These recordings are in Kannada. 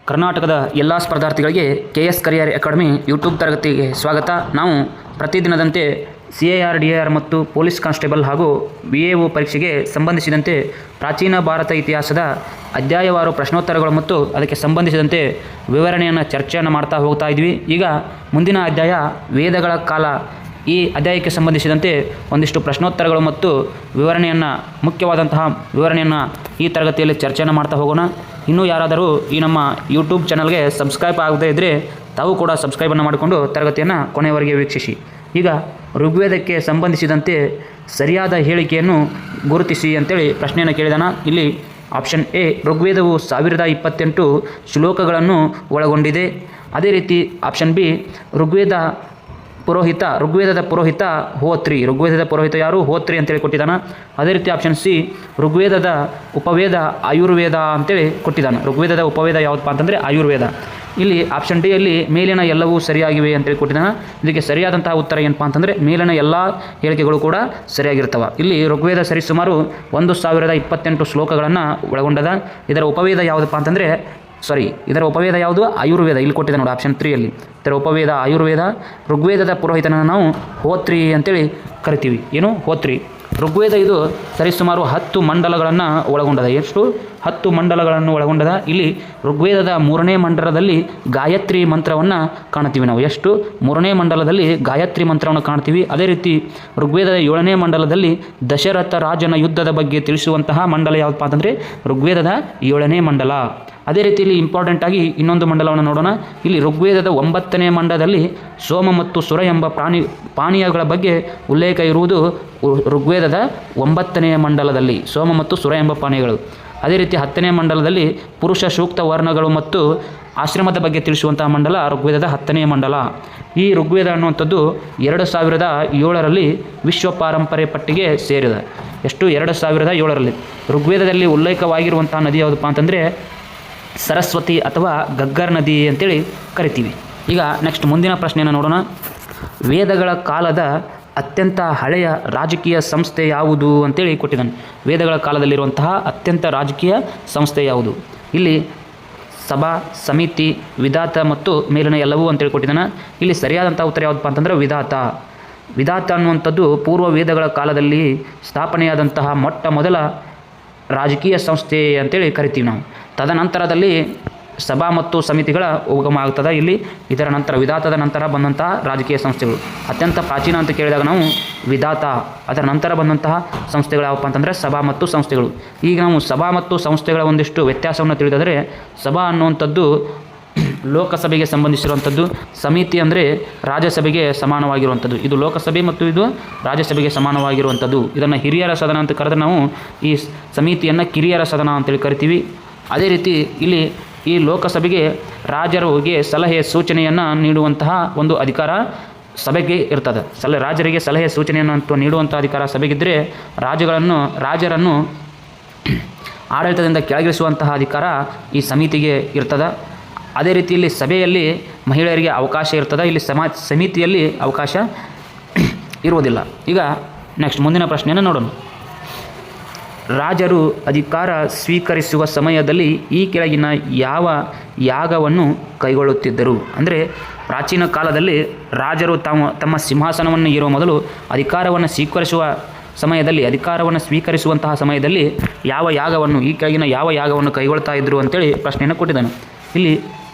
ಕರ್ನಾಟಕದ ಎಲ್ಲ ಸ್ಪರ್ಧಾರ್ಥಿಗಳಿಗೆ KS ಕರಿಯರ್ ಅಕಾಡೆಮಿ ಯೂಟ್ಯೂಬ್ ತರಗತಿಗೆ ಸ್ವಾಗತ. ನಾವು ಪ್ರತಿದಿನದಂತೆ CAR ಮತ್ತು ಪೊಲೀಸ್ ಕಾನ್ಸ್ಟೇಬಲ್ ಹಾಗೂ VAO ಪರೀಕ್ಷೆಗೆ ಸಂಬಂಧಿಸಿದಂತೆ ಪ್ರಾಚೀನ ಭಾರತ ಇತಿಹಾಸದ ಅಧ್ಯಾಯವಾರು ಪ್ರಶ್ನೋತ್ತರಗಳು ಮತ್ತು ಅದಕ್ಕೆ ಸಂಬಂಧಿಸಿದಂತೆ ವಿವರಣೆಯನ್ನು ಚರ್ಚೆಯನ್ನು ಮಾಡ್ತಾ ಹೋಗ್ತಾ ಇದ್ವಿ. ಈಗ ಮುಂದಿನ ಅಧ್ಯಾಯ ವೇದಗಳ ಕಾಲ. ಈ ಅಧ್ಯಾಯಕ್ಕೆ ಸಂಬಂಧಿಸಿದಂತೆ ಒಂದಿಷ್ಟು ಪ್ರಶ್ನೋತ್ತರಗಳು ಮತ್ತು ವಿವರಣೆಯನ್ನು ಮುಖ್ಯವಾದಂತಹ ವಿವರಣೆಯನ್ನು ಈ ತರಗತಿಯಲ್ಲಿ ಚರ್ಚೆಯನ್ನು ಮಾಡ್ತಾ ಹೋಗೋಣ. ಇನ್ನೂ ಯಾರಾದರೂ ಈ ನಮ್ಮ ಯೂಟ್ಯೂಬ್ ಚಾನಲ್ಗೆ ಸಬ್ಸ್ಕ್ರೈಬ್ ಆಗದೇ ಇದ್ದರೆ ತಾವು ಕೂಡ ಸಬ್ಸ್ಕ್ರೈಬನ್ನು ಮಾಡಿಕೊಂಡು ತರಗತಿಯನ್ನು ಕೊನೆಯವರೆಗೆ ವೀಕ್ಷಿಸಿ. ಈಗ ಋಗ್ವೇದಕ್ಕೆ ಸಂಬಂಧಿಸಿದಂತೆ ಸರಿಯಾದ ಹೇಳಿಕೆಯನ್ನು ಗುರುತಿಸಿ ಅಂತೇಳಿ ಪ್ರಶ್ನೆಯನ್ನು ಕೇಳಿದಾನ. ಇಲ್ಲಿ ಆಪ್ಷನ್ ಎ, ಋಗ್ವೇದವು 1028 ಶ್ಲೋಕಗಳನ್ನು ಒಳಗೊಂಡಿದೆ. ಅದೇ ರೀತಿ ಆಪ್ಷನ್ ಬಿ, ಋಗ್ವೇದದ ಪುರೋಹಿತ ಹೋತ್ರಿ. ಋಗ್ವೇದದ ಪುರೋಹಿತ ಯಾರು? ಹೋತ್ರಿ ಅಂತೇಳಿ ಕೊಟ್ಟಿದ್ದಾನೆ. ಅದೇ ರೀತಿ ಆಪ್ಷನ್ ಸಿ, ಋಗ್ವೇದದ ಉಪವೇದ ಆಯುರ್ವೇದ ಅಂತೇಳಿ ಕೊಟ್ಟಿದ್ದಾನೆ. ಋಗ್ವೇದದ ಉಪವೇದ ಯಾವುದಪ್ಪ ಅಂತಂದರೆ ಆಯುರ್ವೇದ. ಇಲ್ಲಿ ಆಪ್ಷನ್ ಡಿ ಅಲ್ಲಿ ಮೇಲಿನ ಎಲ್ಲವೂ ಸರಿಯಾಗಿವೆ ಅಂತೇಳಿ ಕೊಟ್ಟಿದ್ದಾನೆ. ಇದಕ್ಕೆ ಸರಿಯಾದಂತಹ ಉತ್ತರ ಏನಪ್ಪ ಅಂತಂದರೆ ಮೇಲಿನ ಎಲ್ಲ ಹೇಳಿಕೆಗಳು ಕೂಡ ಸರಿಯಾಗಿರ್ತವೆ. ಇಲ್ಲಿ ಋಗ್ವೇದ ಸರಿಸುಮಾರು 1028 ಶ್ಲೋಕಗಳನ್ನು ಒಳಗೊಂಡದ. ಇದರ ಉಪವೇದ ಯಾವುದಪ್ಪ ಅಂತಂದರೆ ಇದರ ಉಪವೇದ ಯಾವುದು? ಆಯುರ್ವೇದ. ಇಲ್ಲಿ ಕೊಟ್ಟಿದೆ ನೋಡಿ ಆಪ್ಷನ್ 3 ಇದರ ಉಪವೇದ ಆಯುರ್ವೇದ. ಋಗ್ವೇದದ ಪುರೋಹಿತನನ್ನು ನಾವು ಹೋತ್ರಿ ಅಂತೇಳಿ ಕರಿತೀವಿ. ಏನು? ಹೋತ್ರಿ. ಋಗ್ವೇದ ಇದು ಸರಿಸುಮಾರು 10 ಮಂಡಲಗಳನ್ನು ಒಳಗೊಂಡದ. ಎಷ್ಟು? 10 ಮಂಡಲಗಳನ್ನು ಒಳಗೊಂಡದ. ಇಲ್ಲಿ ಋಗ್ವೇದದ 3ನೇ ಮಂಡಲದಲ್ಲಿ ಗಾಯತ್ರಿ ಮಂತ್ರವನ್ನು ಕಾಣ್ತೀವಿ ನಾವು. ಎಷ್ಟು? 3ನೇ ಮಂಡಲದಲ್ಲಿ ಗಾಯತ್ರಿ ಮಂತ್ರವನ್ನು ಕಾಣ್ತೀವಿ. ಅದೇ ರೀತಿ ಋಗ್ವೇದದ 7ನೇ ಮಂಡಲದಲ್ಲಿ ದಶರಥ ರಾಜನ ಯುದ್ಧದ ಬಗ್ಗೆ ತಿಳಿಸುವಂತಹ ಮಂಡಲ ಯಾವುದಪ್ಪ ಅಂತಂದರೆ ಋಗ್ವೇದದ 7ನೇ ಮಂಡಲ. ಅದೇ ರೀತಿಯಲ್ಲಿ ಇಂಪಾರ್ಟೆಂಟಾಗಿ ಇನ್ನೊಂದು ಮಂಡಲವನ್ನು ನೋಡೋಣ. ಇಲ್ಲಿ ಋಗ್ವೇದದ 9ನೇ ಮಂಡಲದಲ್ಲಿ ಸೋಮ ಮತ್ತು ಸುರ ಎಂಬ ಪಾನೀಯಗಳ ಬಗ್ಗೆ ಉಲ್ಲೇಖ ಇರುವುದು ಋಗ್ವೇದದ 9ನೇ ಮಂಡಲದಲ್ಲಿ, ಸೋಮ ಮತ್ತು ಸುರ ಎಂಬ ಪಾನೀಯಗಳು. ಅದೇ ರೀತಿ 10ನೇ ಮಂಡಲದಲ್ಲಿ ಪುರುಷ ಸೂಕ್ತ ವರ್ಣಗಳು ಮತ್ತು ಆಶ್ರಮದ ಬಗ್ಗೆ ತಿಳಿಸುವಂತಹ ಮಂಡಲ ಋಗ್ವೇದದ 10ನೇ ಮಂಡಲ. ಈ ಋಗ್ವೇದ ಅನ್ನುವಂಥದ್ದು 2007ರಲ್ಲಿ ವಿಶ್ವ ಪಾರಂಪರೆ ಪಟ್ಟಿಗೆ ಸೇರಿದೆ. ಎಷ್ಟು? 2007ರಲ್ಲಿ. ಋಗ್ವೇದದಲ್ಲಿ ಉಲ್ಲೇಖವಾಗಿರುವಂತಹ ನದಿ ಯಾವುದಪ್ಪ ಅಂತಂದರೆ ಸರಸ್ವತಿ ಅಥವಾ ಗಗ್ಗರ್ ನದಿ ಅಂತೇಳಿ ಕರಿತೀವಿ. ಈಗ ನೆಕ್ಸ್ಟ್ ಮುಂದಿನ ಪ್ರಶ್ನೆಯನ್ನು ನೋಡೋಣ. ವೇದಗಳ ಕಾಲದ ಅತ್ಯಂತ ಹಳೆಯ ರಾಜಕೀಯ ಸಂಸ್ಥೆ ಯಾವುದು ಅಂತೇಳಿ ಕೊಟ್ಟಿದ್ದಾನೆ. ವೇದಗಳ ಕಾಲದಲ್ಲಿರುವಂತಹ ಅತ್ಯಂತ ರಾಜಕೀಯ ಸಂಸ್ಥೆ ಯಾವುದು? ಇಲ್ಲಿ ಸಭಾ, ಸಮಿತಿ, ವಿಧಾತ ಮತ್ತು ಮೇಲಿನ ಎಲ್ಲವೂ ಅಂತೇಳಿ ಕೊಟ್ಟಿದ್ದಾನೆ. ಇಲ್ಲಿ ಸರಿಯಾದಂಥ ಉತ್ತರ ಯಾವುದಪ್ಪ ಅಂತಂದರೆ ವಿಧಾತ ಅನ್ನುವಂಥದ್ದು ಪೂರ್ವ ವೇದಗಳ ಕಾಲದಲ್ಲಿ ಸ್ಥಾಪನೆಯಾದಂತಹ ಮೊದಲ ರಾಜಕೀಯ ಸಂಸ್ಥೆ ಅಂತೇಳಿ ಕರಿತೀವಿ ನಾವು. ತದನಂತರದಲ್ಲಿ ಸಭಾ ಮತ್ತು ಸಮಿತಿಗಳ ಉಗಮ ಆಗ್ತದೆ. ಇಲ್ಲಿ ಇದರ ನಂತರ ವಿಧಾತದ ನಂತರ ಬಂದಂತಹ ರಾಜಕೀಯ ಸಂಸ್ಥೆಗಳು ಅತ್ಯಂತ ಪ್ರಾಚೀನ ಅಂತ ಕೇಳಿದಾಗ ನಾವು ವಿಧಾತ, ಅದರ ನಂತರ ಬಂದಂತಹ ಸಂಸ್ಥೆಗಳು ಯಾವಪ್ಪ ಅಂತಂದರೆ ಸಭಾ ಮತ್ತು ಸಂಸ್ಥೆಗಳು. ಈಗ ನಾವು ಸಭಾ ಮತ್ತು ಸಂಸ್ಥೆಗಳ ಒಂದಿಷ್ಟು ವ್ಯತ್ಯಾಸವನ್ನು ತಿಳಿದಾದರೆ, ಸಭಾ ಅನ್ನುವಂಥದ್ದು ಲೋಕಸಭೆಗೆ ಸಂಬಂಧಿಸಿರುವಂಥದ್ದು, ಸಮಿತಿ ಅಂದರೆ ರಾಜ್ಯಸಭೆಗೆ ಸಮಾನವಾಗಿರುವಂಥದ್ದು. ಇದು ಲೋಕಸಭೆ ಮತ್ತು ಇದು ರಾಜ್ಯಸಭೆಗೆ ಸಮಾನವಾಗಿರುವಂಥದ್ದು. ಇದನ್ನು ಹಿರಿಯರ ಸದನ ಅಂತ ಕರೆದ್ರೆ ನಾವು ಈ ಸಮಿತಿಯನ್ನು ಕಿರಿಯರ ಸದನ ಅಂತೇಳಿ ಕರಿತೀವಿ. ಅದೇ ರೀತಿ ಇಲ್ಲಿ ಈ ಲೋಕಸಭೆಗೆ ರಾಜರಿಗೆ ಸಲಹೆ ಸೂಚನೆಯನ್ನು ನೀಡುವಂತಹ ಒಂದು ಅಧಿಕಾರ ಸಭೆಗೆ ಇರ್ತದೆ. ರಾಜರಿಗೆ ಸಲಹೆ ಸೂಚನೆಯನ್ನು ನೀಡುವಂಥ ಅಧಿಕಾರ ಸಭೆಗಿದ್ದರೆ, ರಾಜರನ್ನು ಆಡಳಿತದಿಂದ ಕೆಳಗಿಳಿಸುವಂತಹ ಅಧಿಕಾರ ಈ ಸಮಿತಿಗೆ ಇರ್ತದೆ. ಅದೇ ರೀತಿ ಇಲ್ಲಿ ಸಭೆಯಲ್ಲಿ ಮಹಿಳೆಯರಿಗೆ ಅವಕಾಶ ಇರ್ತದೆ, ಇಲ್ಲಿ ಸಮಿತಿಯಲ್ಲಿ ಅವಕಾಶ ಇರುವುದಿಲ್ಲ. ಈಗ ನೆಕ್ಸ್ಟ್ ಮುಂದಿನ ಪ್ರಶ್ನೆಯನ್ನು ನೋಡೋಣ. ರಾಜರು ಅಧಿಕಾರ ಸ್ವೀಕರಿಸುವ ಸಮಯದಲ್ಲಿ ಈ ಕೆಳಗಿನ ಯಾವ ಯಾಗವನ್ನು ಕೈಗೊಳ್ಳುತ್ತಿದ್ದರು? ಅಂದರೆ ಪ್ರಾಚೀನ ಕಾಲದಲ್ಲಿ ರಾಜರು ತಮ್ಮ ಸಿಂಹಾಸನವನ್ನು ಏರುವ ಮೊದಲು ಅಧಿಕಾರವನ್ನು ಸ್ವೀಕರಿಸುವಂತಹ ಸಮಯದಲ್ಲಿ ಈ ಕೆಳಗಿನ ಯಾವ ಯಾಗವನ್ನು ಕೈಗೊಳ್ತಾ ಇದ್ದರು ಅಂತೇಳಿ ಪ್ರಶ್ನೆಯನ್ನು ಕೊಟ್ಟಿದ್ದಾನೆ. ಇಲ್ಲಿ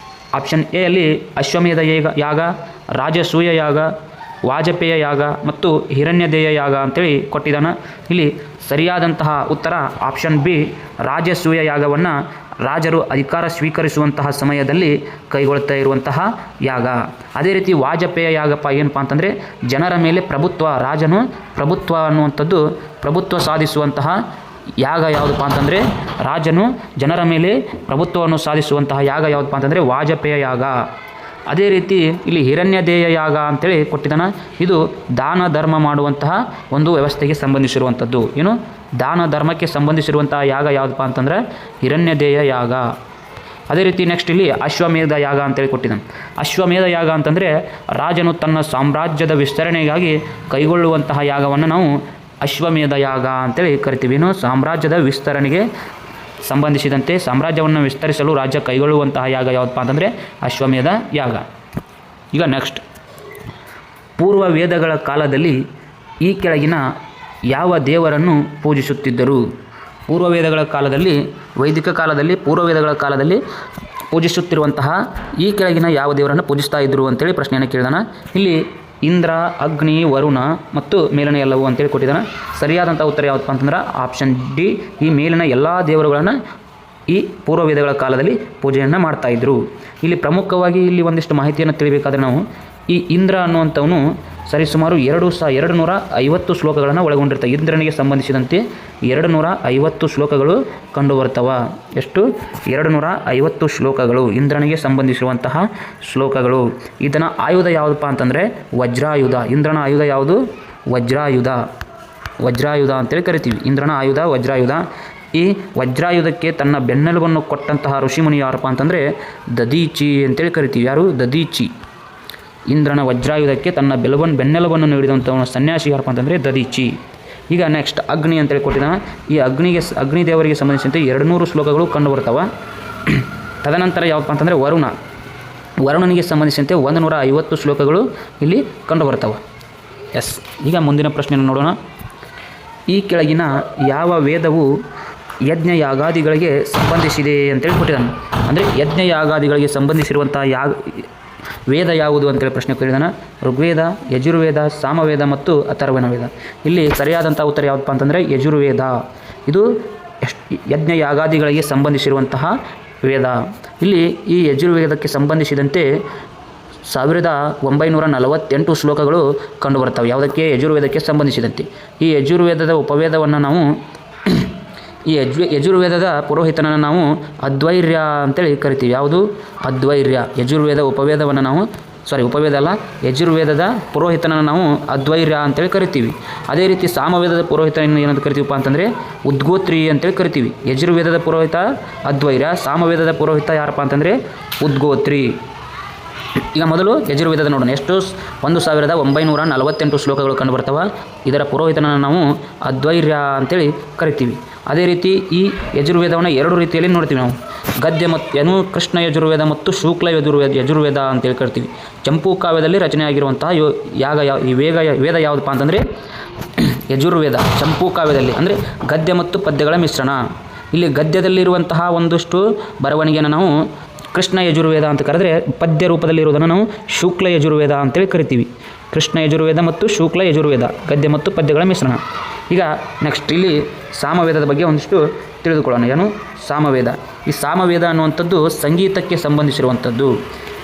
ಆಪ್ಷನ್ ಎ ಅಲ್ಲಿ ಅಶ್ವಮೇಧ ಯಾಗ, ರಾಜಸೂಯ ಯಾಗ, ವಾಜಪೇಯ ಯಾಗ ಮತ್ತು ಹಿರಣ್ಯದೇಯ ಯಾಗ ಅಂತೇಳಿ ಕೊಟ್ಟಿದ್ದಾನೆ. ಇಲ್ಲಿ ಸರಿಯಾದಂತಹ ಉತ್ತರ ಆಪ್ಷನ್ ಬಿ, ರಾಜಸೂಯ ಯಾಗವನ್ನು ರಾಜರು ಅಧಿಕಾರ ಸ್ವೀಕರಿಸುವಂತಹ ಸಮಯದಲ್ಲಿ ಕೈಗೊಳ್ತಾ ಇರುವಂತಹ ಯಾಗ. ಅದೇ ರೀತಿ ವಾಜಪೇಯ ಯಾಗಪ್ಪ ಏನಪ್ಪ ಅಂತಂದರೆ ಜನರ ಮೇಲೆ ರಾಜನು ಪ್ರಭುತ್ವ ಅನ್ನುವಂಥದ್ದು ಪ್ರಭುತ್ವ ಸಾಧಿಸುವಂತಹ ಯಾಗ ಯಾವುದಪ್ಪ ಅಂತಂದರೆ ರಾಜನು ಜನರ ಮೇಲೆ ಪ್ರಭುತ್ವವನ್ನು ಸಾಧಿಸುವಂತಹ ಯಾಗ ಯಾವುದಪ್ಪ ಅಂತಂದರೆ ವಾಜಪೇಯ ಯಾಗ. ಅದೇ ರೀತಿ ಇಲ್ಲಿ ಹಿರಣ್ಯದೇಯ ಯಾಗ ಅಂತೇಳಿ ಕೊಟ್ಟಿದ್ದಾನೆ. ಇದು ದಾನ ಧರ್ಮ ಮಾಡುವಂತಹ ಒಂದು ವ್ಯವಸ್ಥೆಗೆ ಸಂಬಂಧಿಸಿರುವಂಥದ್ದು. ಏನು? ದಾನ ಧರ್ಮಕ್ಕೆ ಸಂಬಂಧಿಸಿರುವಂತಹ ಯಾಗ ಯಾವುದಪ್ಪ ಅಂತಂದರೆ ಹಿರಣ್ಯದೇಯ ಯಾಗ. ಅದೇ ರೀತಿ ನೆಕ್ಸ್ಟ್ ಇಲ್ಲಿ ಅಶ್ವಮೇಧ ಯಾಗ ಅಂತೇಳಿ ಕೊಟ್ಟಿದ್ದಾನೆ. ಅಶ್ವಮೇಧ ಯಾಗ ಅಂತಂದರೆ ರಾಜನು ತನ್ನ ಸಾಮ್ರಾಜ್ಯದ ವಿಸ್ತರಣೆಗಾಗಿ ಕೈಗೊಳ್ಳುವಂತಹ ಯಾಗವನ್ನು ನಾವು ಅಶ್ವಮೇಧ ಯಾಗ ಅಂತೇಳಿ ಕರಿತೀವಿ. ಸಾಮ್ರಾಜ್ಯದ ವಿಸ್ತರಣೆಗೆ ಸಂಬಂಧಿಸಿದಂತೆ ಸಾಮ್ರಾಜ್ಯವನ್ನು ವಿಸ್ತರಿಸಲು ರಾಜ್ಯ ಕೈಗೊಳ್ಳುವಂತಹ ಯಾಗ ಯಾವುದಪ್ಪ ಅಂತಂದರೆ ಅಶ್ವಮೇಧ ಯಾಗ. ಈಗ ನೆಕ್ಸ್ಟ್, ಪೂರ್ವ ವೇದಗಳ ಕಾಲದಲ್ಲಿ ಈ ಕೆಳಗಿನ ಯಾವ ದೇವರನ್ನು ಪೂಜಿಸುತ್ತಿದ್ದರು? ಪೂರ್ವ ವೇದಗಳ ಕಾಲದಲ್ಲಿ, ವೈದಿಕ ಕಾಲದಲ್ಲಿ, ಪೂರ್ವ ವೇದಗಳ ಕಾಲದಲ್ಲಿ ಪೂಜಿಸುತ್ತಿರುವಂತಹ ಈ ಕೆಳಗಿನ ಯಾವ ದೇವರನ್ನು ಪೂಜಿಸ್ತಾ ಇದ್ದರು ಅಂತೇಳಿ ಪ್ರಶ್ನೆಯನ್ನು ಕೇಳಿದಾನ. ಇಲ್ಲಿ ಇಂದ್ರ, ಅಗ್ನಿ, ವರುಣ ಮತ್ತು ಮೇಲಿನ ಎಲ್ಲವೂ ಅಂತೇಳಿ ಕೊಟ್ಟಿದ್ದಾನೆ. ಸರಿಯಾದಂಥ ಉತ್ತರ ಯಾವುದಪ್ಪ ಅಂತಂದ್ರೆ ಆಪ್ಷನ್ ಡಿ, ಈ ಮೇಲಿನ ಎಲ್ಲ ದೇವರುಗಳನ್ನು ಈ ಪೂರ್ವ ವೇದಗಳ ಕಾಲದಲ್ಲಿ ಪೂಜೆಯನ್ನು ಮಾಡ್ತಾಯಿದ್ರು. ಇಲ್ಲಿ ಪ್ರಮುಖವಾಗಿ ಇಲ್ಲಿ ಒಂದಿಷ್ಟು ಮಾಹಿತಿಯನ್ನು ತಿಳಿಬೇಕಾದ್ರೆ ನಾವು ಈ ಇಂದ್ರ ಅನ್ನುವಂಥವನು ಸರಿಸುಮಾರು 250 ಶ್ಲೋಕಗಳನ್ನು ಒಳಗೊಂಡಿರ್ತಾವೆ. ಇಂದ್ರನಿಗೆ ಸಂಬಂಧಿಸಿದಂತೆ 250 ಶ್ಲೋಕಗಳು ಕಂಡುಬರ್ತವ. ಎಷ್ಟು? 250 ಶ್ಲೋಕಗಳು ಇಂದ್ರನಿಗೆ ಸಂಬಂಧಿಸಿರುವಂತಹ ಶ್ಲೋಕಗಳು. ಇದನ್ನು ಆಯುಧ ಯಾವುದಪ್ಪ ಅಂತಂದರೆ ವಜ್ರಾಯುಧ. ಇಂದ್ರನ ಆಯುಧ ಯಾವುದು? ವಜ್ರಾಯುಧ. ವಜ್ರಾಯುಧ ಅಂತೇಳಿ ಕರಿತೀವಿ. ಇಂದ್ರನ ಆಯುಧ ವಜ್ರಾಯುಧ. ಈ ವಜ್ರಾಯುಧಕ್ಕೆ ತನ್ನ ಬೆನ್ನೆಲುಬನ್ನು ಕೊಟ್ಟಂತಹ ಋಷಿಮುನಿ ಯಾರಪ್ಪ ಅಂತಂದರೆ ದದೀಚಿ ಅಂತೇಳಿ ಕರಿತೀವಿ. ಯಾರು? ದದೀಚಿ. ಇಂದ್ರನ ವಜ್ರಾಯುಧಕ್ಕೆ ತನ್ನ ಬೆನ್ನೆಲುಬನ್ನು ನೀಡಿದಂಥವನು ಸನ್ಯಾಸಿ ಯಾರಪ್ಪ ಅಂತಂದರೆ ದದೀಚಿ. ಈಗ ನೆಕ್ಸ್ಟ್ ಅಗ್ನಿ ಅಂತೇಳಿ ಕೊಟ್ಟಿದ್ದಾನೆ. ಈ ಅಗ್ನಿ ದೇವರಿಗೆ ಸಂಬಂಧಿಸಿದಂತೆ 200 ಶ್ಲೋಕಗಳು ಕಂಡುಬರ್ತವೆ. ತದನಂತರ ಯಾವಪ್ಪ ಅಂತಂದರೆ ವರುಣ. ವರುಣನಿಗೆ ಸಂಬಂಧಿಸಿದಂತೆ 150 ಶ್ಲೋಕಗಳು ಇಲ್ಲಿ ಕಂಡುಬರ್ತವೆ. ಎಸ್. ಈಗ ಮುಂದಿನ ಪ್ರಶ್ನೆಯನ್ನು ನೋಡೋಣ. ಈ ಕೆಳಗಿನ ಯಾವ ವೇದವು ಯಜ್ಞ ಯಾಗಾದಿಗಳಿಗೆ ಸಂಬಂಧಿಸಿದೆ ಅಂತೇಳಿ ಕೊಟ್ಟಿದ್ದಾನೆ. ಅಂದರೆ ಯಜ್ಞ ಯಾಗಾದಿಗಳಿಗೆ ಸಂಬಂಧಿಸಿರುವಂಥ ವೇದ ಯಾವುದು ಅಂತೇಳಿ ಪ್ರಶ್ನೆ ಕೇಳಿದಾನೆ. ಋಗ್ವೇದ, ಯಜುರ್ವೇದ, ಸಾಮವೇದ ಮತ್ತು ಅಥರ್ವಣ ವೇದ. ಇಲ್ಲಿ ಸರಿಯಾದಂಥ ಉತ್ತರ ಯಾವುದಪ್ಪ ಅಂತಂದರೆ ಯಜುರ್ವೇದ. ಇದು ಯಜ್ಞ ಯಾಗಾದಿಗಳಿಗೆ ಸಂಬಂಧಿಸಿರುವಂತಹ ವೇದ. ಇಲ್ಲಿ ಈ ಯಜುರ್ವೇದಕ್ಕೆ ಸಂಬಂಧಿಸಿದಂತೆ 1948 ಶ್ಲೋಕಗಳು ಕಂಡುಬರ್ತವೆ. ಯಾವುದಕ್ಕೆ? ಯಜುರ್ವೇದಕ್ಕೆ ಸಂಬಂಧಿಸಿದಂತೆ. ಈ ಯಜುರ್ವೇದದ ಉಪವೇದವನ್ನು ನಾವು ಯಜುರ್ವೇದದ ಪುರೋಹಿತನನ್ನು ನಾವು ಅದ್ವೈರ್ಯ ಅಂತೇಳಿ ಕರಿತೀವಿ. ಯಾವುದು? ಅದ್ವೈರ್ಯ. ಯಜುರ್ವೇದ ಉಪವೇದವನ್ನು ನಾವು ಉಪವೇದ ಅಲ್ಲ, ಯಜುರ್ವೇದದ ಪುರೋಹಿತನನ್ನು ನಾವು ಅದ್ವೈರ್ಯ ಅಂತೇಳಿ ಕರಿತೀವಿ. ಅದೇ ರೀತಿ ಸಾಮವೇದದ ಪುರೋಹಿತನ ಏನಂತ ಕರಿತೀವಪ್ಪ ಅಂತಂದರೆ ಉದ್ಗೋತ್ರಿ ಅಂತೇಳಿ ಕರಿತೀವಿ. ಯಜುರ್ವೇದದ ಪುರೋಹಿತ ಅದ್ವೈರ್ಯ, ಸಾಮವೇದದ ಪುರೋಹಿತ ಯಾರಪ್ಪ ಅಂತಂದರೆ ಉದ್ಗೋತ್ರಿ. ಈಗ ಮೊದಲು ಯಜುರ್ವೇದದ ನೋಡೋಣ. ಎಷ್ಟು? 1948 ಶ್ಲೋಕಗಳು ಕಂಡುಬರ್ತವೆ. ಇದರ ಪುರೋಹಿತನನ್ನು ನಾವು ಅದ್ವೈರ್ಯ ಅಂತೇಳಿ ಕರಿತೀವಿ. ಅದೇ ರೀತಿ ಈ ಯಜುರ್ವೇದವನ್ನು 2 ರೀತಿಯಲ್ಲಿ ನೋಡ್ತೀವಿ ನಾವು. ಗದ್ಯ ಮತ್ತು ಕೃಷ್ಣ ಯಜುರ್ವೇದ ಮತ್ತು ಶುಕ್ಲ ಯಜುರ್ವೇದ ಅಂತೇಳಿ ಕರಿತೀವಿ. ಚಂಪೂ ಕಾವ್ಯದಲ್ಲಿ ರಚನೆಯಾಗಿರುವಂತಹ ವೇದ ಯಾವುದಪ್ಪ ಅಂತಂದರೆ ಯಜುರ್ವೇದ. ಚಂಪೂ ಕಾವ್ಯದಲ್ಲಿ ಅಂದರೆ ಗದ್ಯ ಮತ್ತು ಪದ್ಯಗಳ ಮಿಶ್ರಣ. ಇಲ್ಲಿ ಗದ್ಯದಲ್ಲಿರುವಂತಹ ಒಂದಷ್ಟು ಬರವಣಿಗೆಯನ್ನು ನಾವು ಕೃಷ್ಣ ಯಜುರ್ವೇದ ಅಂತ ಕರೆದರೆ, ಪದ್ಯ ರೂಪದಲ್ಲಿರುವುದನ್ನು ನಾವು ಶುಕ್ಲ ಯಜುರ್ವೇದ ಅಂತೇಳಿ ಕರಿತೀವಿ. ಕೃಷ್ಣ ಯಜುರ್ವೇದ ಮತ್ತು ಶುಕ್ಲ ಯಜುರ್ವೇದ, ಗದ್ಯ ಮತ್ತು ಪದ್ಯಗಳ ಮಿಶ್ರಣ. ಈಗ ನೆಕ್ಸ್ಟ್ ಇಲ್ಲಿ ಸಾಮವೇದದ ಬಗ್ಗೆ ಒಂದಿಷ್ಟು ತಿಳಿದುಕೊಳ್ಳೋಣ. ಏನು? ಸಾಮವೇದ. ಈ ಸಾಮವೇದ ಅನ್ನುವಂಥದ್ದು ಸಂಗೀತಕ್ಕೆ ಸಂಬಂಧಿಸಿರುವಂಥದ್ದು.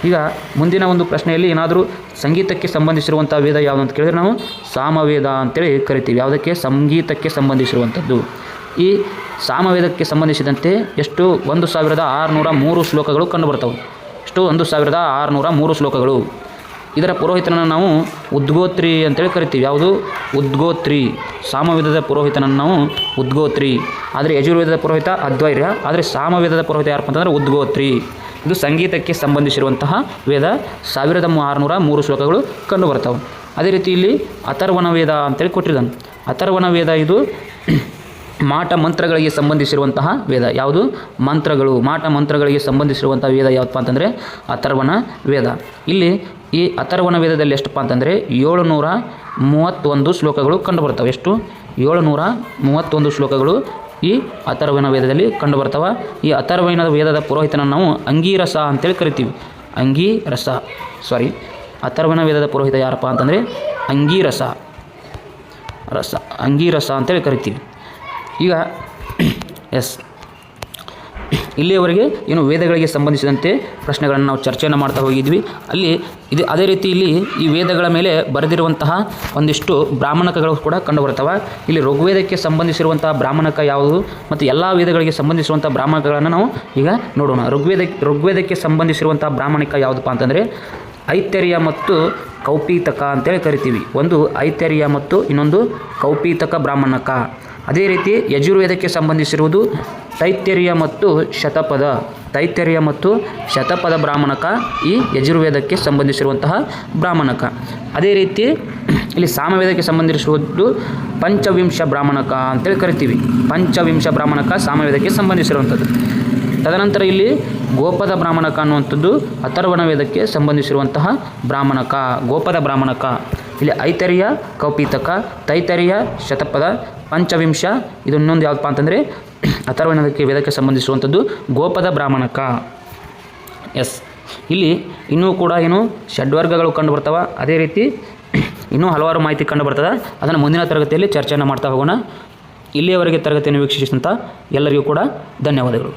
ಈಗ ಮುಂದಿನ ಒಂದು ಪ್ರಶ್ನೆಯಲ್ಲಿ ಏನಾದರೂ ಸಂಗೀತಕ್ಕೆ ಸಂಬಂಧಿಸಿರುವಂಥ ವೇದ ಯಾವುದು ಅಂತ ಕೇಳಿದರೆ ನಾವು ಸಾಮವೇದ ಅಂತೇಳಿ ಕರಿತೀವಿ. ಯಾವುದಕ್ಕೆ? ಸಂಗೀತಕ್ಕೆ ಸಂಬಂಧಿಸಿರುವಂಥದ್ದು. ಈ ಸಾಮವೇದಕ್ಕೆ ಸಂಬಂಧಿಸಿದಂತೆ ಎಷ್ಟು? 1603 ಶ್ಲೋಕಗಳು ಕಂಡುಬರ್ತವೆ. ಎಷ್ಟು? 1603 ಶ್ಲೋಕಗಳು. ಇದರ ಪುರೋಹಿತನನ್ನು ನಾವು ಉದ್ಗೋತ್ರಿ ಅಂತೇಳಿ ಕರಿತೀವಿ. ಯಾವುದು? ಉದ್ಗೋತ್ರಿ. ಸಾಮವೇದದ ಪುರೋಹಿತನನ್ನು ನಾವು ಉದ್ಗೋತ್ರಿ. ಆದರೆ ಯಜುರ್ವೇದದ ಪುರೋಹಿತ ಅದ್ವೈರ್ಯ. ಆದರೆ ಸಾಮವೇದದ ಪುರೋಹಿತ ಯಾರಪ್ಪ ಅಂತಂದರೆ ಉದ್ಗೋತ್ರಿ. ಇದು ಸಂಗೀತಕ್ಕೆ ಸಂಬಂಧಿಸಿರುವಂತಹ ವೇದ. 1603 ಶ್ಲೋಕಗಳು ಕಂಡುಬರ್ತವೆ. ಅದೇ ರೀತಿ ಇಲ್ಲಿ ಅಥರ್ವಣ ವೇದ ಅಂತೇಳಿ ಕೊಟ್ಟಿದ್ದಾನೆ. ಅಥರ್ವಣ ವೇದ ಇದು ಮಾಟ ಮಂತ್ರಗಳಿಗೆ ಸಂಬಂಧಿಸಿರುವಂತಹ ವೇದ. ಯಾವುದು? ಮಂತ್ರಗಳು, ಮಾಟ ಮಂತ್ರಗಳಿಗೆ ಸಂಬಂಧಿಸಿರುವಂಥ ವೇದ ಯಾವುದಪ್ಪ ಅಂತಂದರೆ ಅಥರ್ವಣ ವೇದ. ಇಲ್ಲಿ ಈ ಅಥರ್ವಣ ವೇದದಲ್ಲಿ ಎಷ್ಟಪ್ಪ ಅಂತಂದರೆ 731 ಶ್ಲೋಕಗಳು ಕಂಡುಬರ್ತವೆ. ಎಷ್ಟು? 731 ಶ್ಲೋಕಗಳು ಈ ಅಥರ್ವಣ ವೇದದಲ್ಲಿ ಕಂಡುಬರ್ತವೆ. ಈ ಅಥರ್ವಣ ವೇದದ ಪುರೋಹಿತನನ್ನು ನಾವು ಅಂಗೀರಸ ಅಂತೇಳಿ ಕರಿತೀವಿ. ಅಥರ್ವಣ ವೇದದ ಪುರೋಹಿತ ಯಾರಪ್ಪ ಅಂತಂದರೆ ಅಂಗೀರಸ ಅಂತೇಳಿ ಕರಿತೀವಿ. ಈಗ ಎಸ್, ಇಲ್ಲಿಯವರೆಗೆ ಏನು ವೇದಗಳಿಗೆ ಸಂಬಂಧಿಸಿದಂತೆ ಪ್ರಶ್ನೆಗಳನ್ನು ನಾವು ಚರ್ಚೆಯನ್ನು ಮಾಡ್ತಾ ಹೋಗಿದ್ವಿ. ಅದೇ ರೀತಿ ಇಲ್ಲಿ ಈ ವೇದಗಳ ಮೇಲೆ ಬರೆದಿರುವಂತಹ ಒಂದಿಷ್ಟು ಬ್ರಾಹ್ಮಣಕಗಳು ಕೂಡ ಕಂಡುಬರ್ತವೆ. ಇಲ್ಲಿ ಋಗ್ವೇದಕ್ಕೆ ಸಂಬಂಧಿಸಿರುವಂತಹ ಬ್ರಾಹ್ಮಣಕ ಯಾವುದು ಮತ್ತು ಎಲ್ಲ ವೇದಗಳಿಗೆ ಸಂಬಂಧಿಸಿರುವಂಥ ಬ್ರಾಹ್ಮಣಗಳನ್ನು ನಾವು ಈಗ ನೋಡೋಣ. ಋಗ್ವೇದಕ್ಕೆ ಸಂಬಂಧಿಸಿರುವಂಥ ಬ್ರಾಹ್ಮಣಿಕ ಯಾವುದಪ್ಪ ಅಂತಂದರೆ ಐತರ್ಯ ಮತ್ತು ಕೌಪೀತಕ ಅಂತೇಳಿ ಕರಿತೀವಿ. ಒಂದು ಐತರ್ಯ ಮತ್ತು ಇನ್ನೊಂದು ಕೌಪೀತಕ ಬ್ರಾಹ್ಮಣಕ. ಅದೇ ರೀತಿ ಯಜುರ್ವೇದಕ್ಕೆ ಸಂಬಂಧಿಸಿರುವುದು ತೈತ್ತರ್ಯ ಮತ್ತು ಶತಪದ ಬ್ರಾಹ್ಮಣಕ. ಈ ಯಜುರ್ವೇದಕ್ಕೆ ಸಂಬಂಧಿಸಿರುವಂತಹ ಬ್ರಾಹ್ಮಣಕ. ಅದೇ ರೀತಿ ಇಲ್ಲಿ ಸಾಮವೇದಕ್ಕೆ ಸಂಬಂಧಿಸಿರುವುದು ಪಂಚವಿಂಶ ಬ್ರಾಹ್ಮಣಕ ಅಂತೇಳಿ ಕರಿತೀವಿ. ಪಂಚವಿಂಶ ಬ್ರಾಹ್ಮಣಕ ಸಾಮವೇದಕ್ಕೆ ಸಂಬಂಧಿಸಿರುವಂಥದ್ದು. ತದನಂತರ ಇಲ್ಲಿ ಗೋಪದ ಬ್ರಾಹ್ಮಣಕ ಅನ್ನುವಂಥದ್ದು ಅಥರ್ವಣ ವೇದಕ್ಕೆ ಸಂಬಂಧಿಸಿರುವಂತಹ ಬ್ರಾಹ್ಮಣಕ, ಗೋಪದ ಬ್ರಾಹ್ಮಣಕ. ಇಲ್ಲಿ ಐತರಿಯ ಕೌಪಿತಕ, ತೈತರಿಯ ಶತಪದ, ಪಂಚವಿಂಶ. ಇದು ಇನ್ನೊಂದು ಯಾವುದಪ್ಪ ಅಂತಂದರೆ ಅಥರ್ವಣ ವೇದಕ್ಕೆ ಸಂಬಂಧಿಸಿರುವಂಥದ್ದು ಗೋಪದ ಬ್ರಾಹ್ಮಣಕ. ಎಸ್, ಇಲ್ಲಿ ಇನ್ನೂ ಕೂಡ ಏನು ಷಡ್ವರ್ಗಗಳು ಕಂಡು ಬರ್ತಾವೆ. ಅದೇ ರೀತಿ ಇನ್ನೂ ಹಲವಾರು ಮಾಹಿತಿ ಕಂಡು ಬರ್ತದೆ. ಅದನ್ನು ಮುಂದಿನ ತರಗತಿಯಲ್ಲಿ ಚರ್ಚೆಯನ್ನು ಮಾಡ್ತಾ ಹೋಗೋಣ. ಇಲ್ಲಿಯವರೆಗೆ ತರಗತಿಯನ್ನು ವೀಕ್ಷಿಸಿದಂಥ ಎಲ್ಲರಿಗೂ ಕೂಡ ಧನ್ಯವಾದಗಳು.